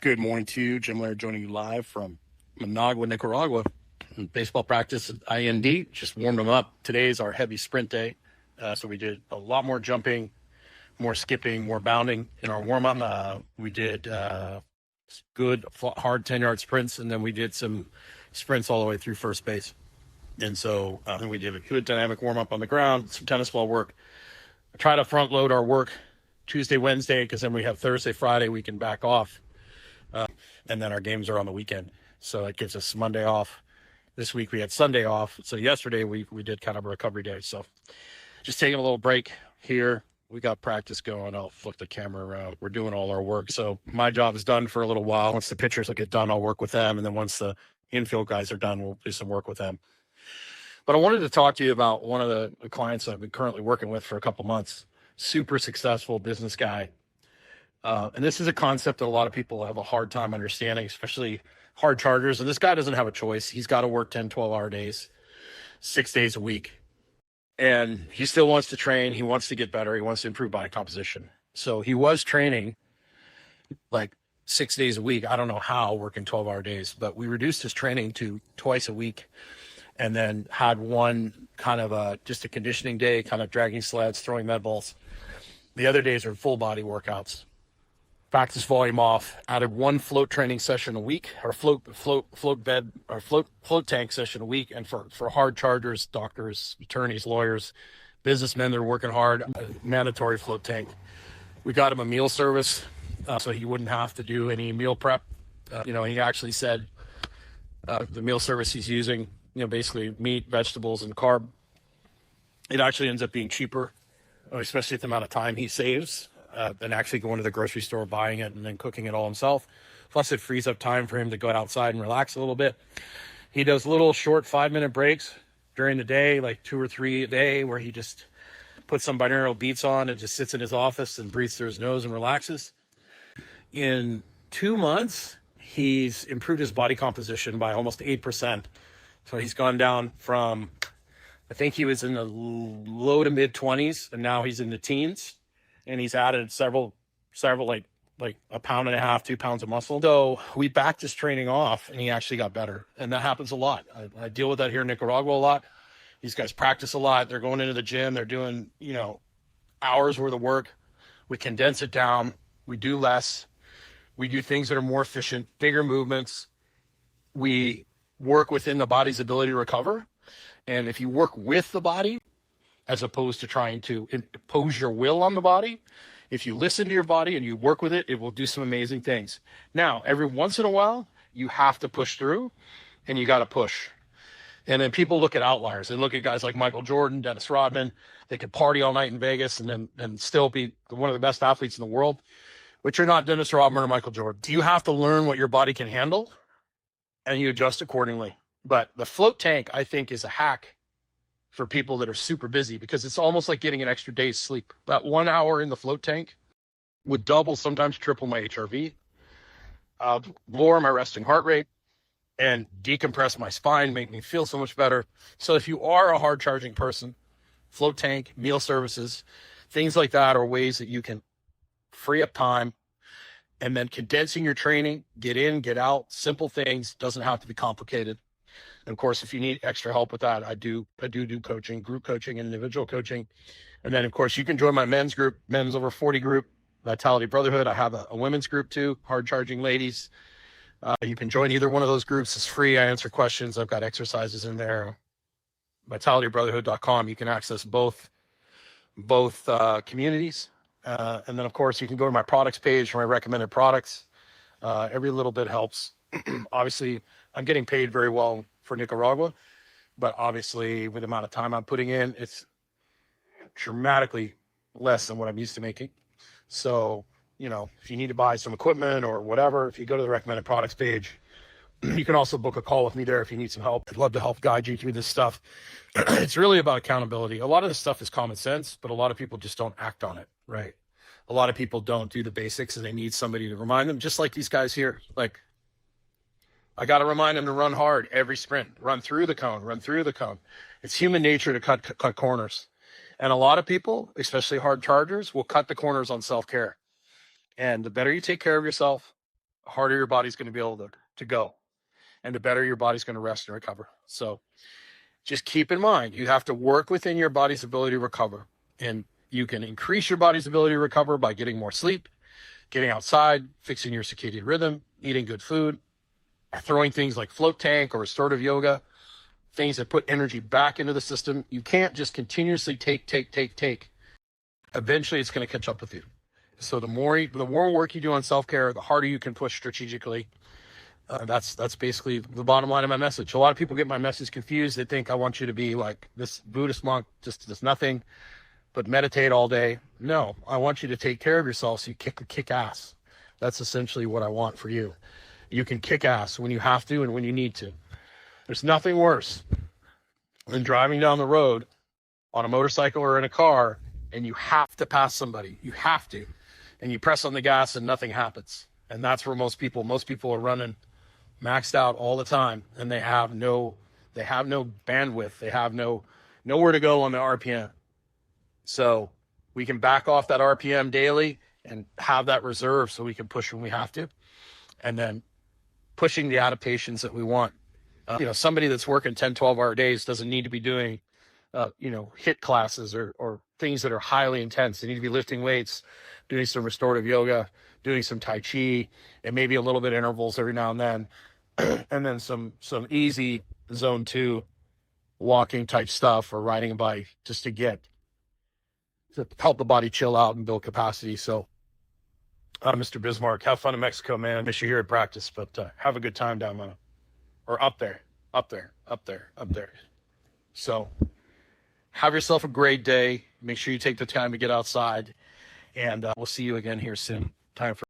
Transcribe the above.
Good morning to you. Jim Laird joining you live from Managua, Nicaragua. Baseball practice at IND, just warmed them up. Today's our heavy sprint day. So we did a lot more jumping, more skipping, more bounding in our warm up. We did good, hard 10-yard sprints, and then we did some sprints all the way through first base. And so we did a good dynamic warm up on the ground, some tennis ball work. I try to front load our work Tuesday, Wednesday, because then we have Thursday, Friday, we can back off. And then our games are on the weekend. So it gives us Monday off. This week we had Sunday off. So yesterday we did kind of a recovery day. So just taking a little break here. We got practice going. I'll flip the camera around. We're doing all our work. So my job is done for a little while. Once the pitchers will get done, I'll work with them. And then once the infield guys are done, we'll do some work with them. But I wanted to talk to you about one of the clients I've been currently working with for a couple months. Super successful business guy. And this is a concept that a lot of people have a hard time understanding, especially hard chargers. And this guy doesn't have a choice. He's got to work 10, 12-hour days, 6 days a week. And he still wants to train. He wants to get better. He wants to improve body composition. So he was training like 6 days a week. I don't know how, working 12-hour days. But we reduced his training to twice a week and then had one kind of just a conditioning day, kind of dragging sleds, throwing med balls. The other days are full body workouts. Backed his volume off, added one float training session a week, or float tank session a week. And for hard chargers, doctors, attorneys, lawyers, businessmen that are working hard, mandatory float tank. We got him a meal service, so he wouldn't have to do any meal prep. He actually said the meal service he's using, basically meat, vegetables, and carb. It actually ends up being cheaper, especially at the amount of time he saves. Than actually going to the grocery store, buying it, and then cooking it all himself. Plus, it frees up time for him to go outside and relax a little bit. He does little short 5-minute breaks during the day, like 2 or 3 a day, where he just puts some binaural beats on and just sits in his office and breathes through his nose and relaxes. In 2 months, he's improved his body composition by almost 8%. So he's gone down from, I think he was in the low to mid 20s, and now he's in the teens. And he's added several like a pound and a half, 2 pounds of muscle. So we backed his training off and he actually got better. And that happens a lot. I deal with that here in Nicaragua a lot. These guys practice a lot. They're going into the gym. They're doing, hours worth of work. We condense it down. We do less. We do things that are more efficient, bigger movements. We work within the body's ability to recover. And if you work with the body, as opposed to trying to impose your will on the body, if you listen to your body and you work with it, it will do some amazing things. Now, every once in a while, you have to push through, and you got to push. And then people look at outliers. They look at guys like Michael Jordan, Dennis Rodman. They could party all night in Vegas and still be one of the best athletes in the world. But you're not Dennis Rodman or Michael Jordan. You have to learn what your body can handle, and you adjust accordingly. But the float tank, I think, is a hack for people that are super busy, because it's almost like getting an extra day's sleep. About 1 hour in the float tank would double, sometimes triple my HRV, lower my resting heart rate, and decompress my spine, make me feel so much better. So if you are a hard charging person, float tank, meal services, things like that are ways that you can free up time. And then condensing your training, get in, get out, simple things, doesn't have to be complicated. And of course, if you need extra help with that, I do coaching, group coaching, and individual coaching. And then, of course, you can join my men's group, Men's Over 40 group, Vitality Brotherhood. I have a women's group too, hard charging ladies. You can join either one of those groups. It's free. I answer questions. I've got exercises in there. VitalityBrotherhood.com. You can access both communities. And then, of course, you can go to my products page for my recommended products. Every little bit helps. Obviously, I'm getting paid very well for Nicaragua, but obviously with the amount of time I'm putting in, it's dramatically less than what I'm used to making. So, if you need to buy some equipment or whatever, if you go to the recommended products page, you can also book a call with me there if you need some help. I'd love to help guide you through this stuff. It's really about accountability. A lot of this stuff is common sense, but a lot of people just don't act on it, right? A lot of people don't do the basics, and they need somebody to remind them, just like these guys here. Like, I got to remind them to run hard every sprint, run through the cone. It's human nature to cut corners. And a lot of people, especially hard chargers, will cut the corners on self-care. And the better you take care of yourself, harder your body's going to be able to go, and the better your body's going to rest and recover. So just keep in mind, you have to work within your body's ability to recover. And you can increase your body's ability to recover by getting more sleep, getting outside, fixing your circadian rhythm, eating good food, throwing things like float tank or restorative yoga, things that put energy back into the system. You can't just continuously take. Eventually it's going to catch up with you. So the more work you do on self-care, the harder you can push strategically. That's basically the bottom line of my message. A lot of people get my message confused. They think I want you to be like this Buddhist monk, just does nothing but meditate all day. No, I want you to take care of yourself so you kick ass. That's essentially what I want for you. You can kick ass when you have to and when you need to. There's nothing worse than driving down the road on a motorcycle or in a car and you have to pass somebody. You have to. And you press on the gas and nothing happens. And that's where most people are running maxed out all the time, and they have no bandwidth. They have nowhere to go on the RPM. So we can back off that RPM daily and have that reserve so we can push when we have to, and then pushing the adaptations that we want. Somebody that's working 10, 12-hour days doesn't need to be doing, HIIT classes or things that are highly intense. They need to be lifting weights, doing some restorative yoga, doing some Tai Chi, and maybe a little bit of intervals every now and then. And then some easy zone 2 walking type stuff or riding a bike just to help the body chill out and build capacity. So, Mr. Bismarck, have fun in Mexico, man. I miss you here at practice, but have a good time down there. Or up there. So have yourself a great day. Make sure you take the time to get outside, and we'll see you again here soon. Time for